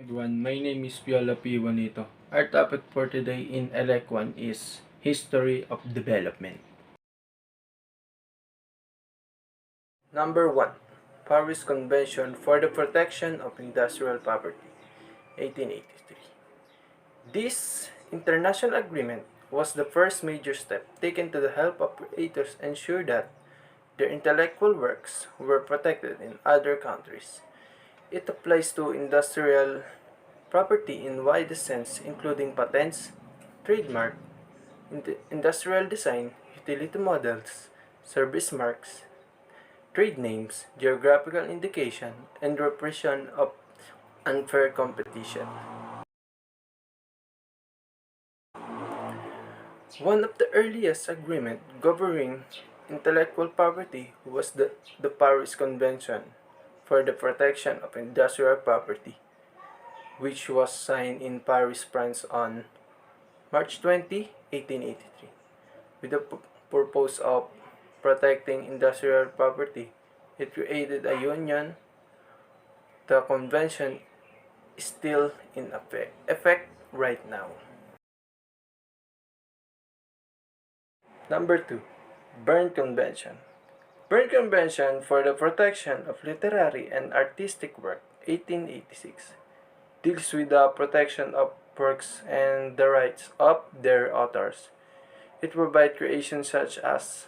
Everyone, my name is Viola P. Juanito. Our topic for today in ELEC 1 is History of Development. Number 1. Paris Convention for the Protection of Industrial Property, 1883. This international agreement was the first major step taken to help operators ensure that their intellectual works were protected in other countries. It applies to industrial property in widest sense, including patents, trademark, industrial design, utility models, service marks, trade names, geographical indication, and repression of unfair competition. One of the earliest agreements governing intellectual property was the Paris Convention for the Protection of Industrial Property, which was signed in Paris, France on March 20, 1883, with the purpose of protecting industrial property. It created a union. The convention is still in effect right now. Number 2. Berne Convention. Berne Convention for the Protection of Literary and Artistic Work, 1886, deals with the protection of works and the rights of their authors. It provides creations such as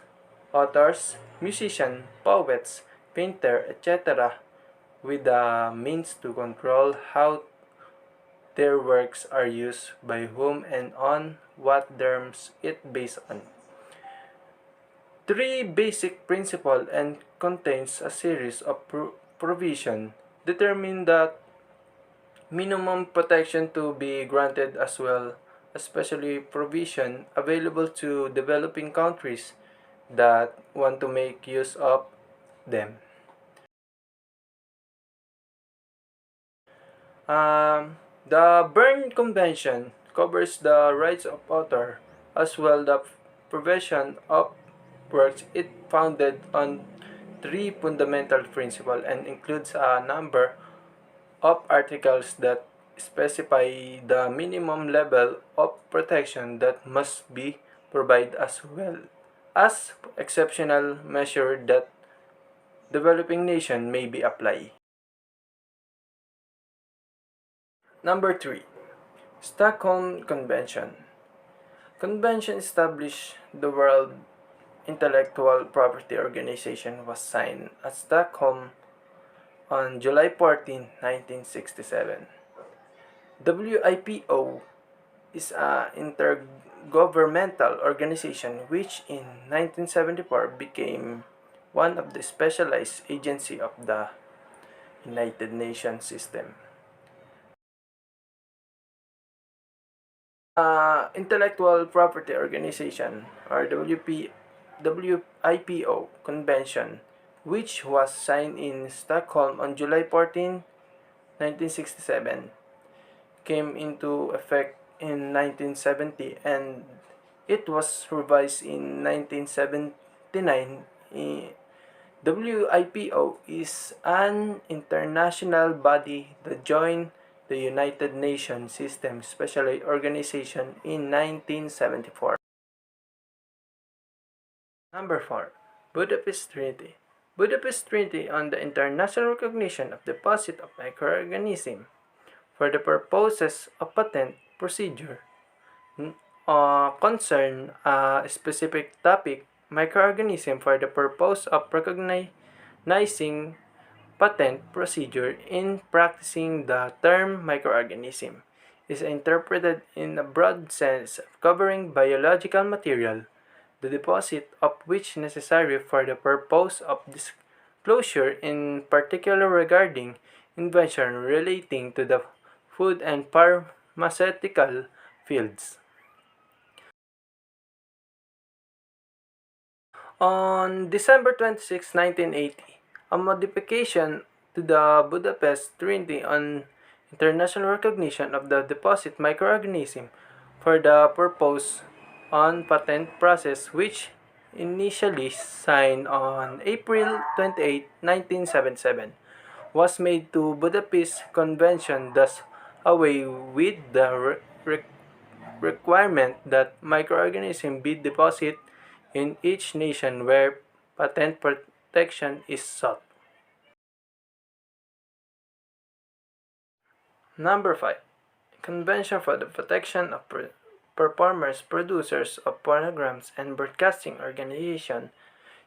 authors, musicians, poets, painter, etc., with the means to control how their works are used by whom and on what terms it based on. Three basic principles and contains a series of provision determine that minimum protection to be granted as well, especially provision available to developing countries that want to make use of them. The Berne Convention covers the rights of author as well the provision of works. It founded on three fundamental principles and includes a number of articles that specify the minimum level of protection that must be provided as well as exceptional measure that developing nation may be applied. Number 3. Stockholm Convention. Convention established the World Intellectual Property Organization was signed at Stockholm on July 14, 1967. WIPO is an intergovernmental organization which in 1974 became one of the specialized agency of the United Nations system. Intellectual Property Organization or WIPO Convention, which was signed in Stockholm on July 14, 1967, came into effect in 1970 and it was revised in 1979. WIPO is an international body that joined the United Nations System Special Organization in 1974. Number 4. Budapest Treaty. Budapest Treaty on the international recognition of deposit of microorganisms for the purposes of patent procedure concern a specific topic, microorganism for the purpose of recognizing patent procedure in practicing the term microorganism is interpreted in a broad sense covering biological material, the deposit of which necessary for the purpose of disclosure in particular regarding invention relating to the food and pharmaceutical fields. On December 26, 1980, a modification to the Budapest Treaty on international recognition of the deposit microorganism for the purpose on patent process, which initially signed on April 28, 1977, was made to Budapest Convention, thus away with the requirement that microorganisms be deposited in each nation where patent protection is sought. Number 5. Convention for the Protection of Performers, Producers of Phonograms and Broadcasting Organization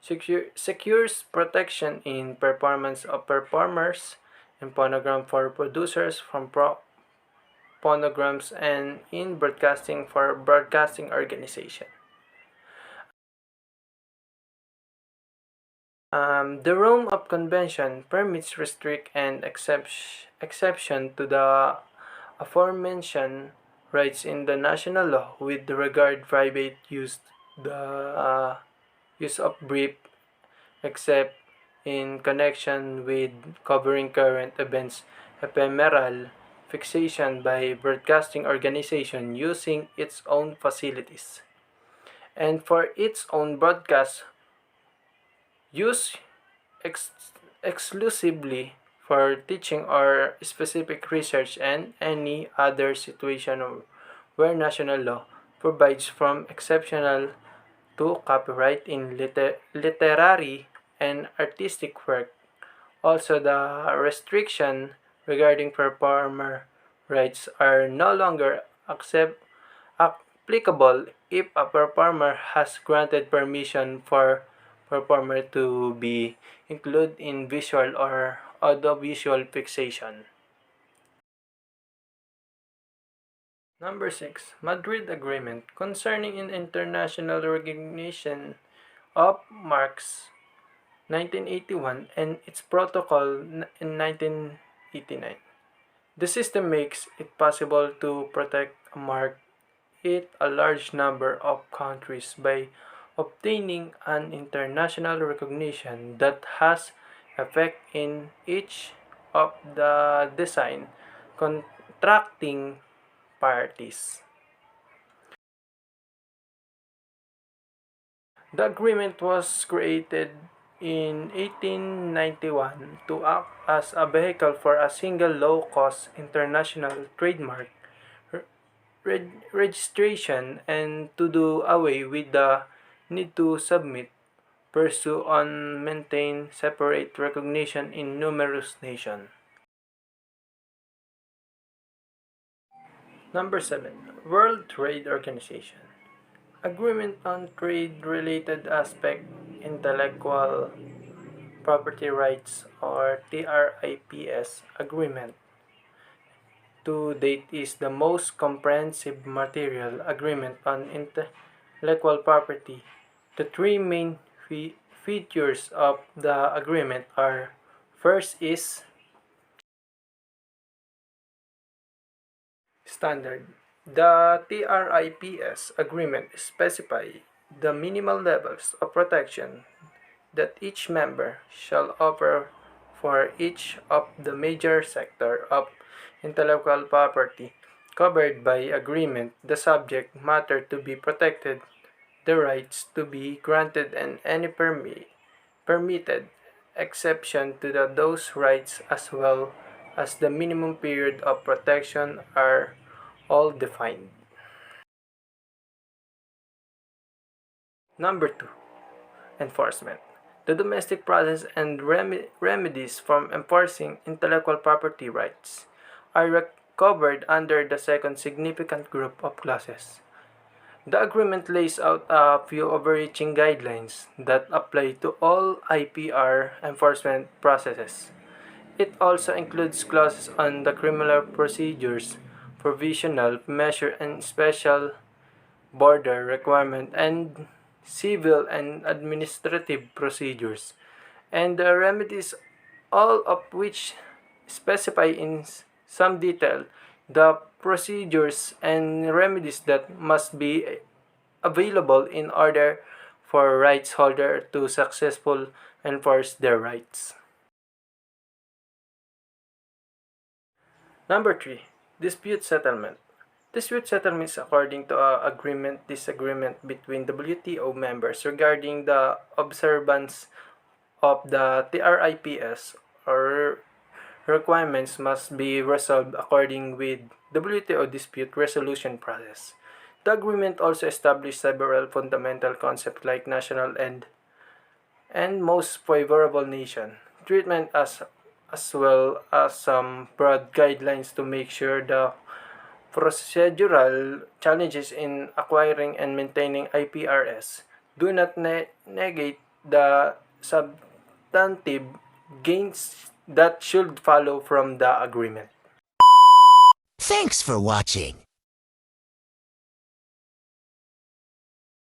secures protection in performance of performers in phonogram for producers from phonograms and in broadcasting for broadcasting organization. The Rome of Convention permits restrict and exception to the aforementioned rights in the national law with regard private use the use of brief except in connection with covering current events ephemeral fixation by broadcasting organization using its own facilities and for its own broadcast use ex- exclusively for teaching or specific research and any other situation where national law provides from exceptional to copyright in literary and artistic work. Also, the restriction regarding performer rights are no longer applicable if a performer has granted permission for performer to be included in visual or audiovisual fixation. Number 6. Madrid Agreement concerning an international recognition of marks 1981 and its protocol in 1989. The system makes it possible to protect a mark in a large number of countries by obtaining an international recognition that has effect in each of the design contracting parties. The agreement was created in 1891 to act as a vehicle for a single low-cost international trademark registration and to do away with the need to submit, pursue, and maintain separate recognition in numerous nations. Number 7. World Trade Organization Agreement on Trade-Related Aspect Intellectual Property Rights or TRIPS Agreement to date is the most comprehensive material agreement on intellectual property. The three main features of the agreement are: first is standard. The TRIPS agreement specifies the minimal levels of protection that each member shall offer for each of the major sector of intellectual property covered by agreement, the subject matter to be protected, the rights to be granted, and any permitted exception to those rights as well as the minimum period of protection are all defined. Number 2. Enforcement. The domestic process and remedies from enforcing intellectual property rights are covered under the second significant group of clauses. The agreement lays out a few overreaching guidelines that apply to all IPR enforcement processes. It also includes clauses on the criminal procedures, provisional measure and special border requirement, and civil and administrative procedures, and the remedies, all of which specify in some detail the procedures and remedies that must be available in order for rights holder to successfully enforce their rights. Number 3. Dispute settlement. Dispute settlement is according to agreement disagreement between WTO members regarding the observance of the TRIPS or requirements must be resolved according with WTO dispute resolution process. The agreement also established several fundamental concepts like national and most favorable nation treatment as well as some broad guidelines to make sure the procedural challenges in acquiring and maintaining IPRS do not negate the substantive gains that should follow from the agreement. Thanks for watching.